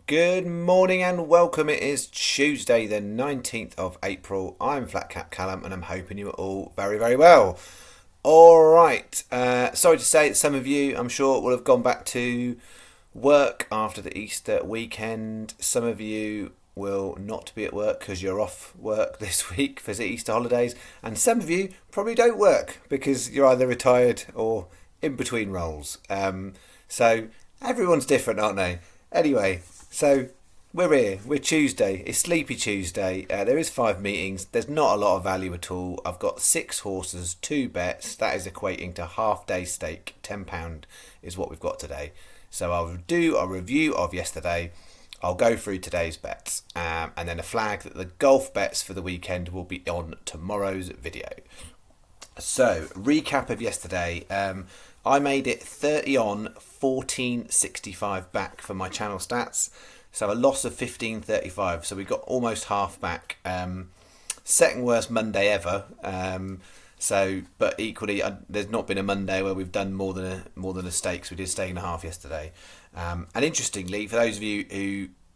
Good morning and welcome. It is Tuesday, the 19th of April. I'm Flat Cap Callum and I'm hoping you are all very, very well. All right. Sorry to say that some of you, I'm sure, will have gone back to work after the Easter weekend. Some of you will not be at work because you're off work this week for the Easter holidays. And some of you probably don't work because you're either retired or in between roles. So everyone's different, aren't they? Anyway, so we're here. We're Tuesday. It's Sleepy Tuesday. There is 5 meetings. There's not a lot of value at all. I've got 6 horses, 2 bets. That is equating to half day stake. £10 is what we've got today. So I'll do a review of yesterday. I'll go through today's bets and then a flag that the golf bets for the weekend will be on tomorrow's video. So, recap of yesterday. I made it 30 on, 14.65 back for my channel stats. So a loss of 15.35. So we got almost half back. Second worst Monday ever. But equally, there's not been a Monday where we've done more than a stake. So we did stake and a half yesterday. And interestingly, for those of you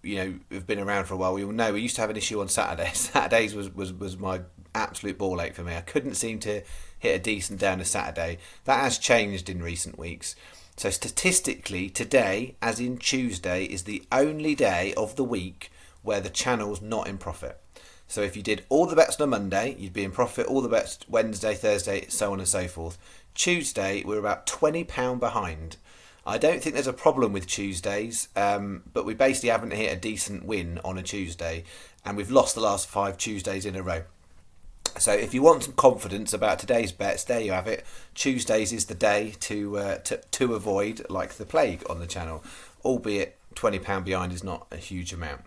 who have been around for a while, we all know we used to have an issue on Saturdays. Saturdays was my absolute ball ache for me. I couldn't seem to hit a decent down a Saturday. That has changed in recent weeks. So statistically, today, as in Tuesday, is the only day of the week where the channel's not in profit. So if you did all the bets on a Monday, you'd be in profit. All the bets Wednesday, Thursday, so on and so forth. Tuesday, we're about £20 behind. I don't think there's a problem with Tuesdays, but we basically haven't hit a decent win on a Tuesday, and we've lost the last 5 Tuesdays in a row. So if you want some confidence about today's bets, there you have it. Tuesdays is the day to avoid, like the plague on the channel, albeit £20 behind is not a huge amount.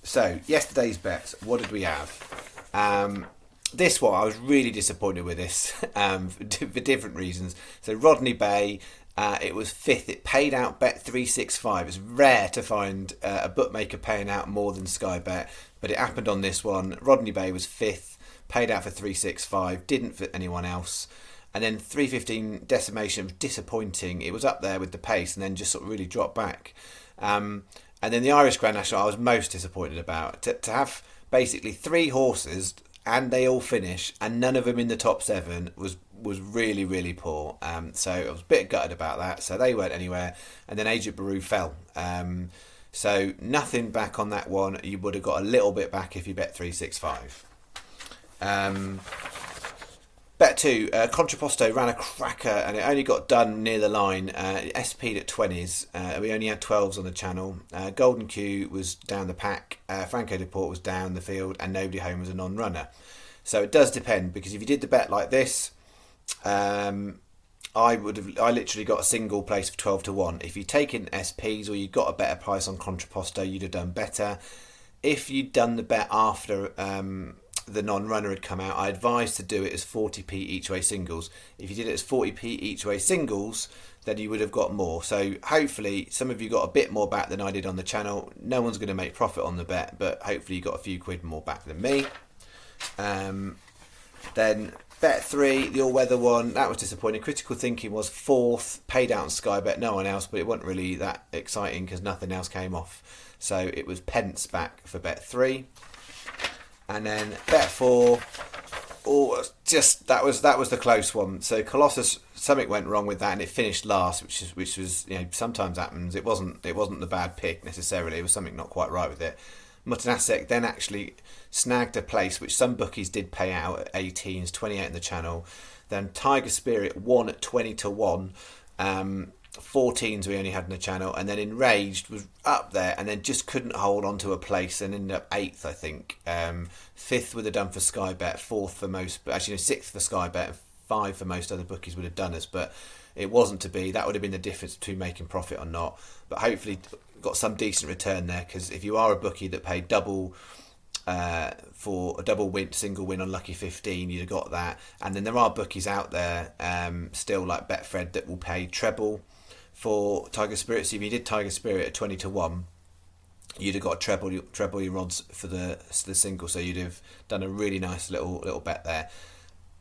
So yesterday's bets, what did we have? This one, I was really disappointed with this for different reasons. So Rodney Bay, it was 5th. It paid out bet 365. It's rare to find a bookmaker paying out more than Sky Bet, but it happened on this one. Rodney Bay was 5th, paid out for 365, didn't fit anyone else. And then 315 Decimation was disappointing. It was up there with the pace and then just sort of really dropped back. And then the Irish Grand National I was most disappointed about. To have basically 3 horses and they all finish and none of them in the top 7 was really, really poor. So I was a bit gutted about that. So they weren't anywhere. And then Agent Baru fell. So nothing back on that one. You would have got a little bit back if you bet 365. Bet 2, Contraposto ran a cracker and it only got done near the line. SP'd at 20s. We only had 12s on the channel. Golden Q was down the pack. Franco Deport was down the field and Nobody Home was a non-runner. So it does depend, because if you did the bet like this, I literally got a single place for 12 to 1. If you'd taken SPs or you got a better price on Contraposto, you'd have done better. If you'd done the bet after the non-runner had come out, I advised to do it as 40p each way singles. If you did it as 40p each way singles, then you would have got more. So hopefully some of you got a bit more back than I did on the channel. No one's going to make profit on the bet, but hopefully you got a few quid more back than me. Then bet 3, the all-weather one, that was disappointing. Critical Thinking was 4th, paid out on Sky Bet, no one else, but it wasn't really that exciting because nothing else came off. So it was pence back for bet 3. And then bet 4, that was the close one. So Colossus, something went wrong with that and it finished last, which was sometimes happens. It wasn't the bad pick necessarily. It was something not quite right with it. Mutanasek then actually snagged a place, which some bookies did pay out at 18s, 28 in the channel. Then Tiger Spirit won at 20 to 1. 14s we only had in the channel, and then Enraged was up there and then just couldn't hold on to a place and ended up 8th, I think. 5th would have done for Sky Bet, 4th for most, but actually 6th for Sky Bet, and 5 for most other bookies would have done us, but it wasn't to be. That would have been the difference between making profit or not. But hopefully got some decent return there, because if you are a bookie that paid double for a double win, single win on Lucky 15, you'd have got that. And then there are bookies out there still like Betfred that will pay treble for Tiger Spirit. So if you did Tiger Spirit at 20 to 1, you'd have got treble your odds for the single. So you'd have done a really nice little bet there.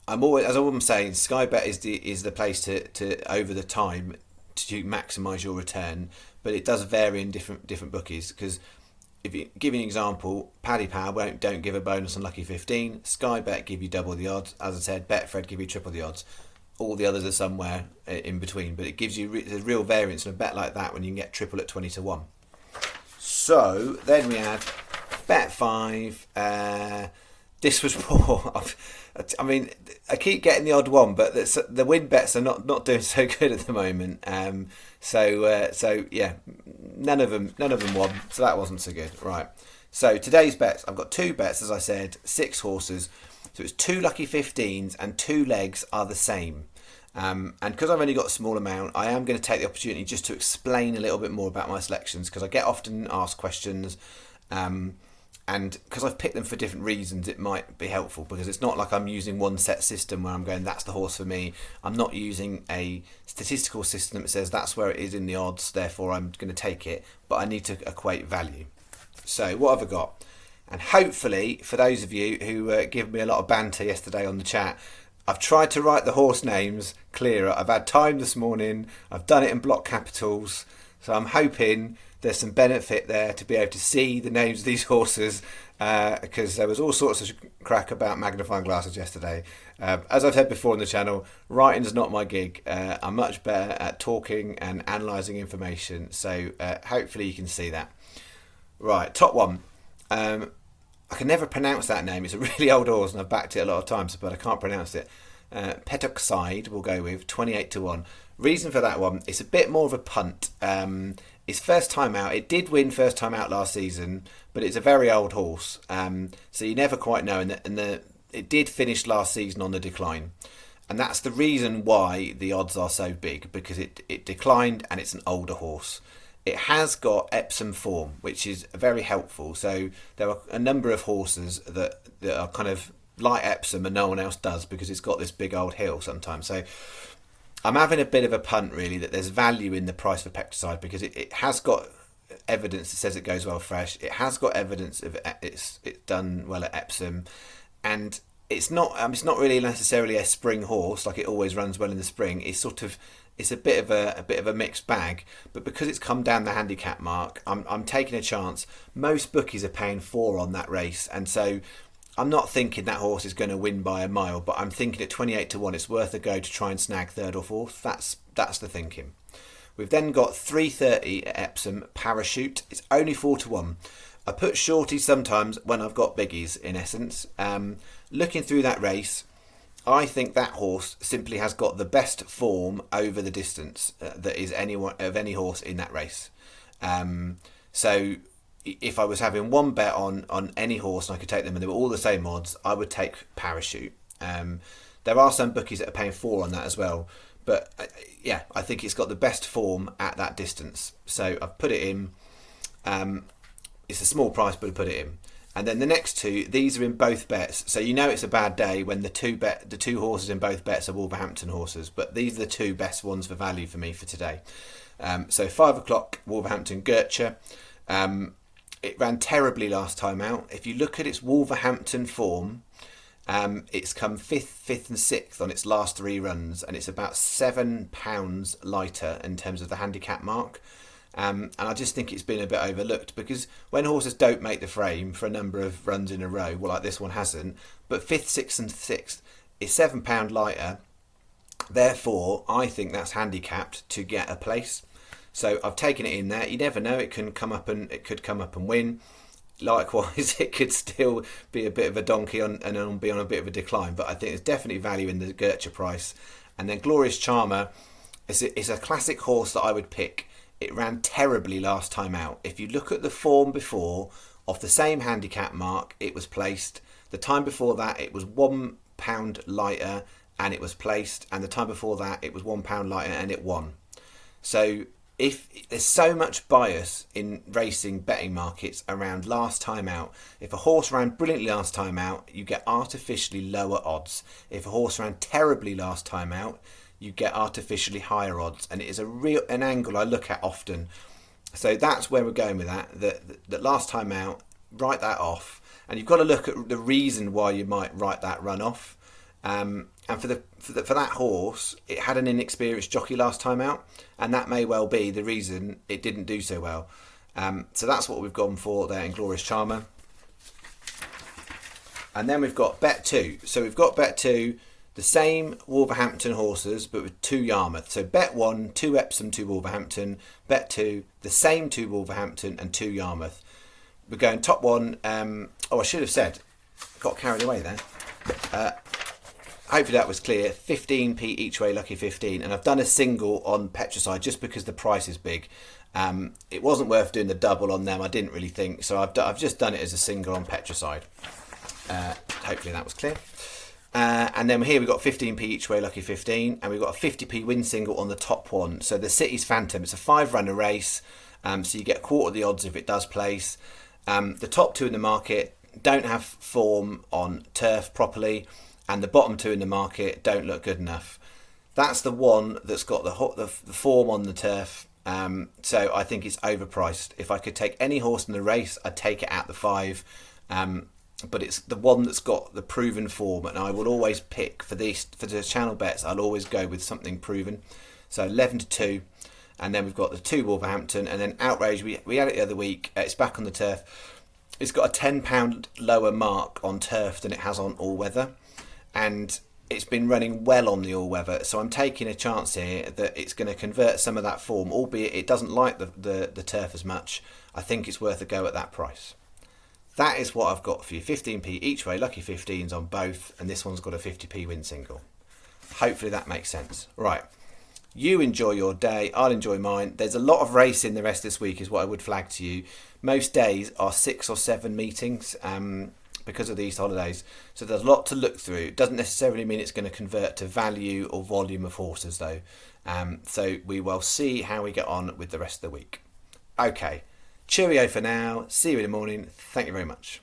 As I'm saying, Sky Bet is the place to over the time to maximise your return. but it does vary in different bookies. Because if you give you an example, Paddy Power don't give a bonus on Lucky 15. Sky Bet give you double the odds. As I said, Betfred give you triple the odds. All the others are somewhere in between, but it gives you there's real variance in a bet like that when you can get triple at 20-1. So then we had Bet 5. This was poor. I mean, I keep getting the odd one, but the win bets are not doing so good at the moment. So yeah, none of them won. So that wasn't so good. Right. So today's bets, I've got 2 bets, as I said, 6 horses. So it's 2 lucky 15s and 2 legs are the same. And because I've only got a small amount, I am going to take the opportunity just to explain a little bit more about my selections, because I get often asked questions. And because I've picked them for different reasons, it might be helpful, because it's not like I'm using one set system where I'm going, that's the horse for me. I'm not using a statistical system that says that's where it is in the odds, therefore I'm going to take it. But I need to equate value. So what have I got? And hopefully, for those of you who gave me a lot of banter yesterday on the chat, I've tried to write the horse names clearer. I've had time this morning. I've done it in block capitals. So I'm hoping there's some benefit there to be able to see the names of these horses, because there was all sorts of crack about magnifying glasses yesterday. As I've said before on the channel, writing's not my gig. I'm much better at talking and analysing information. So hopefully you can see that. Right, top one. I can never pronounce that name. It's a really old horse and I've backed it a lot of times, but I can't pronounce it. Petoxide we'll go with, 28-1. Reason for that one, it's a bit more of a punt. It's first time out. It did win first time out last season, but it's a very old horse. So you never quite know. It did finish last season on the decline. And that's the reason why the odds are so big, because it declined and it's an older horse. It has got Epsom form, which is very helpful. So there are a number of horses that are kind of like Epsom and no one else does, because it's got this big old hill sometimes. So I'm having a bit of a punt, really, that there's value in the price for Pecticide, because it has got evidence that says it goes well fresh. It has got evidence of it's done well at Epsom, and it's not really necessarily a spring horse, like it always runs well in the spring. It's a bit of a mixed bag, but because it's come down the handicap mark, I'm taking a chance. Most bookies are paying 4 on that race, and so I'm not thinking that horse is going to win by a mile, but I'm thinking at 28-1 it's worth a go to try and snag 3rd or 4th. That's the thinking. We've then got 3:30 at Epsom, Parachute. It's only 4-1. I put shorties sometimes when I've got biggies, in essence. Looking through that race, I think that horse simply has got the best form over the distance that is any horse in that race. So if I was having one bet on any horse and I could take them and they were all the same odds, I would take Parachute. There are some bookies that are paying 4 on that as well. But yeah, I think it's got the best form at that distance. So I've put it in. It's a small price, but I put it in. And then the next 2, these are in both bets. So you know it's a bad day when the two horses in both bets are Wolverhampton horses. But these are the 2 best ones for value for me for today. So 5 o'clock, Wolverhampton Gertrude. It ran terribly last time out. If you look at its Wolverhampton form, it's come 5th and 6th on its last 3 runs, and it's about £7 lighter in terms of the handicap mark. And I just think it's been a bit overlooked, because when horses don't make the frame for a number of runs in a row, well, like this one hasn't, but 5th, 6th and 6th is £7 lighter. Therefore, I think that's handicapped to get a place. So I've taken it in there. You never know; it could come up and win. Likewise, it could still be a bit of a donkey and be on a bit of a decline. But I think there's definitely value in the Gertrude price. And then Glorious Charmer is a classic horse that I would pick. It ran terribly last time out. If you look at the form before, off the same handicap mark, it was placed. The time before that, it was £1 lighter and it was placed. And the time before that, it was £1 lighter and it won. So if there's so much bias in racing betting markets around last time out, if a horse ran brilliantly last time out, you get artificially lower odds. If a horse ran terribly last time out, you get artificially higher odds, and it is an angle I look at often. So that's where we're going with that. That last time out, write that off, and you've got to look at the reason why you might write that run off. And And for that horse, it had an inexperienced jockey last time out, and that may well be the reason it didn't do so well. So that's what we've gone for there in Glorious Charmer. And then we've got bet 2. So we've got bet 2, the same Wolverhampton horses, but with 2 Yarmouth. So bet 1, 2 Epsom, 2 Wolverhampton. Bet 2, the same 2 Wolverhampton and 2 Yarmouth. We're going top 1. I should have said, got carried away there. Hopefully that was clear. 15p each way, lucky 15. And I've done a single on Petricide just because the price is big. It wasn't worth doing the double on them, I didn't really think. So I've just done it as a single on Petricide. Hopefully that was clear. And then here we've got 15p each way, lucky 15. And we've got a 50p win single on the top 1. So the City's Phantom, it's a 5-runner race. So you get a quarter of the odds if it does place. The top 2 in the market don't have form on turf properly. And the bottom 2 in the market don't look good enough. That's the one that's got the form on the turf. So I think it's overpriced. If I could take any horse in the race, I'd take it at the 5. But it's the one that's got the proven form, and I will always pick for the channel bets. I'll always go with something proven. So 11-2, and then we've got the 2 Wolverhampton, and then Outrage. We had it the other week. It's back on the turf. It's got a £10 lower mark on turf than it has on all weather, and it's been running well on the all weather. So I'm taking a chance here that it's going to convert some of that form, albeit it doesn't like the turf as much. I think it's worth a go at that price. That is what I've got for you. 15p each way, lucky 15s on both, and this one's got a 50p win single. Hopefully that makes sense. Right, you enjoy your day, I'll enjoy mine. There's a lot of racing the rest of this week is what I would flag to you. Most days are 6 or 7 meetings because of these holidays, so there's a lot to look through. It doesn't necessarily mean it's going to convert to value or volume of horses though. So we will see how we get on with the rest of the week. Okay. Cheerio for now. See you in the morning. Thank you very much.